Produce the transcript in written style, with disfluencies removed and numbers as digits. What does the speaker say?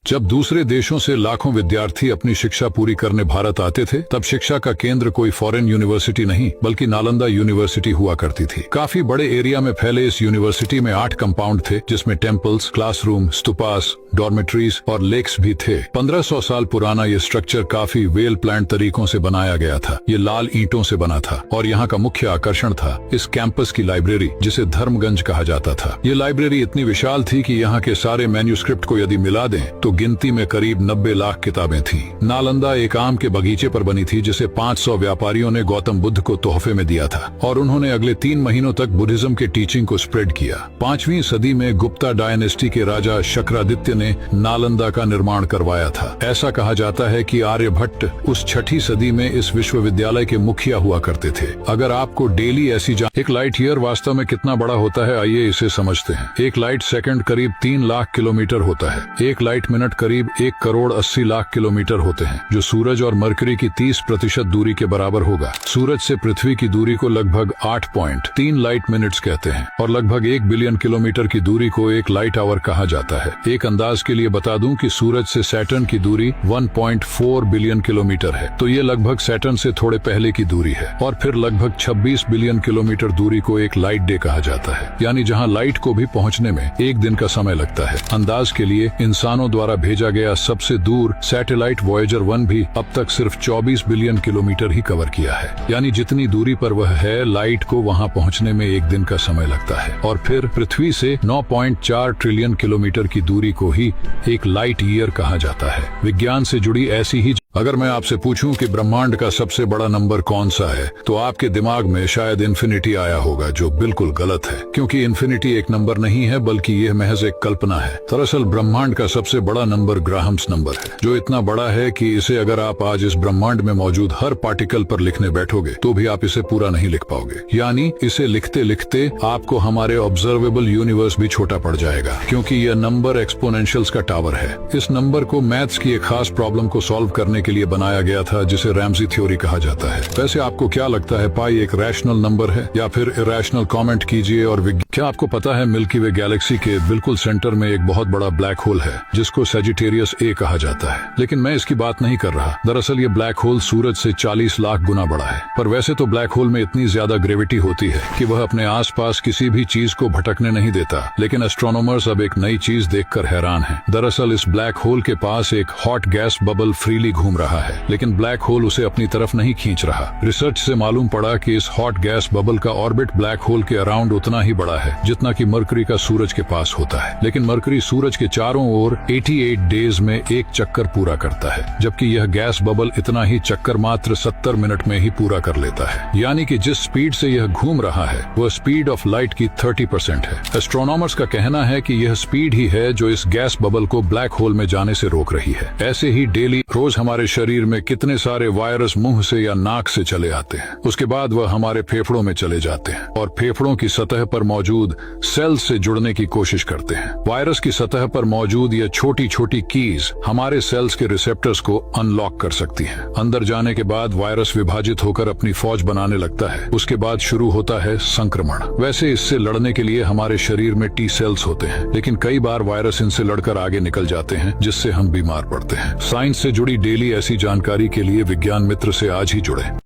जब दूसरे देशों से लाखों विद्यार्थी अपनी शिक्षा पूरी करने भारत आते थे, तब शिक्षा का केंद्र कोई फॉरेन यूनिवर्सिटी नहीं बल्कि नालंदा यूनिवर्सिटी हुआ करती थी। काफी बड़े एरिया में फैले इस यूनिवर्सिटी में 8 कंपाउंड थे, जिसमें टेम्पल्स, क्लासरूम, स्तूपास, डॉर्मेट्रीज और लेक्स भी थे। 1500 साल पुराना ये स्ट्रक्चर काफी वेल प्लान तरीकों से बनाया गया था। ये लाल ईंटों से बना था और यहाँ का मुख्य आकर्षण था इस कैंपस की लाइब्रेरी, जिसे धर्मगंज कहा जाता था। ये लाइब्रेरी इतनी विशाल थी कि यहाँ के सारे मैन्यूस्क्रिप्ट को यदि मिला दें तो गिनती में करीब 90 लाख किताबें थीं। नालंदा एक आम के बगीचे पर बनी थी, जिसे 500 व्यापारियों ने गौतम बुद्ध को तोहफे में दिया था और उन्होंने अगले 3 महीनों तक बुद्धिज्म के टीचिंग को स्प्रेड किया। 5वीं सदी में गुप्ता डायनेस्टी के राजा शक्रादित्य ने नालंदा का निर्माण करवाया था। ऐसा कहा जाता है कि आर्यभट्ट उस 6ठी सदी में इस विश्वविद्यालय के मुखिया हुआ करते थे। अगर आपको डेली ऐसी एक लाइट ईयर वास्तव में कितना बड़ा होता है, आइए इसे समझते हैं। एक लाइट सेकंड करीब 3 लाख किलोमीटर होता है। एक लाइट मिनट करीब 1 करोड़ 80 लाख किलोमीटर होते हैं, जो सूरज और मरकरी की 30% दूरी के बराबर होगा। सूरज से पृथ्वी की दूरी को लगभग 8.3 लाइट मिनट्स कहते हैं और लगभग 1 बिलियन किलोमीटर की दूरी को एक लाइट आवर कहा जाता है। एक अंदाज के लिए बता दूं कि सूरज से सैटर्न की दूरी 1.4 बिलियन किलोमीटर है, तो ये लगभग सैटर्न से थोड़े पहले की दूरी है। और फिर लगभग 26 बिलियन किलोमीटर दूरी को एक लाइट डे कहा जाता है, यानी जहां लाइट को भी पहुंचने में 1 दिन का समय लगता है। अंदाज के लिए इंसानों द्वारा भेजा गया सबसे दूर सैटेलाइट वॉयेजर 1 भी अब तक सिर्फ 24 बिलियन किलोमीटर ही कवर किया है, यानी जितनी दूरी पर वह है, लाइट को वहां पहुंचने में 1 दिन का समय लगता है। और फिर पृथ्वी से 9.4 ट्रिलियन किलोमीटर की दूरी को ही एक लाइट ईयर कहा जाता है। विज्ञान से जुड़ी ऐसी ही अगर मैं आपसे पूछूं कि ब्रह्मांड का सबसे बड़ा नंबर कौन सा है, तो आपके दिमाग में शायद इन्फिनिटी आया होगा, जो बिल्कुल गलत है, क्योंकि इन्फिनिटी एक नंबर नहीं है बल्कि यह महज एक कल्पना है। दरअसल ब्रह्मांड का सबसे बड़ा नंबर ग्राहम्स नंबर है, जो इतना बड़ा है कि इसे अगर आप आज इस ब्रह्मांड में मौजूद हर पार्टिकल पर लिखने बैठोगे तो भी आप इसे पूरा नहीं लिख पाओगे। यानी इसे लिखते लिखते आपको हमारे ऑब्जर्वेबल यूनिवर्स भी छोटा पड़ जाएगा, क्योंकि यह नंबर एक्सपोनेंशियल्स का टावर है। इस नंबर को मैथ्स की एक खास प्रॉब्लम को सॉल्व करने के लिए बनाया गया था, जिसे रैमजी थ्योरी कहा जाता है। वैसे आपको क्या लगता है, पाई एक रैशनल नंबर है या फिर इरैशनल? कमेंट कीजिए। और क्या आपको पता है मिल्की वे गैलेक्सी के बिल्कुल सेंटर में एक बहुत बड़ा ब्लैक होल है, जिसको सेजिटेरियस ए कहा जाता है। लेकिन मैं इसकी बात नहीं कर रहा। दरअसल ये ब्लैक होल सूरज से 40 लाख गुना बड़ा है। पर वैसे तो ब्लैक होल में इतनी ज्यादा ग्रेविटी होती है कि वह अपने आसपास किसी भी चीज को भटकने नहीं देता। लेकिन एस्ट्रोनॉमर्स अब एक नई चीज देखकर हैरान हैं। दरअसल इस ब्लैक होल के पास एक हॉट गैस बबल फ्रीली घूम रहा है, लेकिन ब्लैक होल उसे अपनी तरफ नहीं खींच रहा। रिसर्च से मालूम पड़ा कि इस हॉट गैस बबल का ऑर्बिट ब्लैक होल के अराउंड उतना ही बड़ा है जितना कि मरकरी का सूरज के पास होता है। लेकिन मरकरी सूरज के चारों ओर 88 डेज में एक चक्कर पूरा करता है, जबकि यह गैस बबल इतना ही चक्कर मात्र 70 मिनट में ही पूरा कर लेता है। यानी कि जिस स्पीड से यह घूम रहा है वह स्पीड ऑफ लाइट की 30% है। एस्ट्रोनॉमर्स का कहना है कि यह स्पीड ही है जो इस गैस बबल को ब्लैक होल में जाने से रोक रही है। ऐसे ही डेली रोज हमारे शरीर में कितने सारे वायरस मुंह से या नाक से चले आते हैं, उसके बाद वह हमारे फेफड़ों में चले जाते हैं और फेफड़ों की सतह पर मौजूद सेल्स से जुड़ने की कोशिश करते हैं। वायरस की सतह पर मौजूद ये छोटी छोटी कीज हमारे सेल्स के रिसेप्टर्स को अनलॉक कर सकती हैं। अंदर जाने के बाद वायरस विभाजित होकर अपनी फौज बनाने लगता है। उसके बाद शुरू होता है संक्रमण। वैसे इससे लड़ने के लिए हमारे शरीर में टी सेल्स होते हैं, लेकिन कई बार वायरस इनसे लड़कर आगे निकल जाते हैं, जिससे हम बीमार पड़ते हैं। साइंस से जुड़ी डेली ऐसी जानकारी के लिए विज्ञान मित्र से आज ही जुड़े।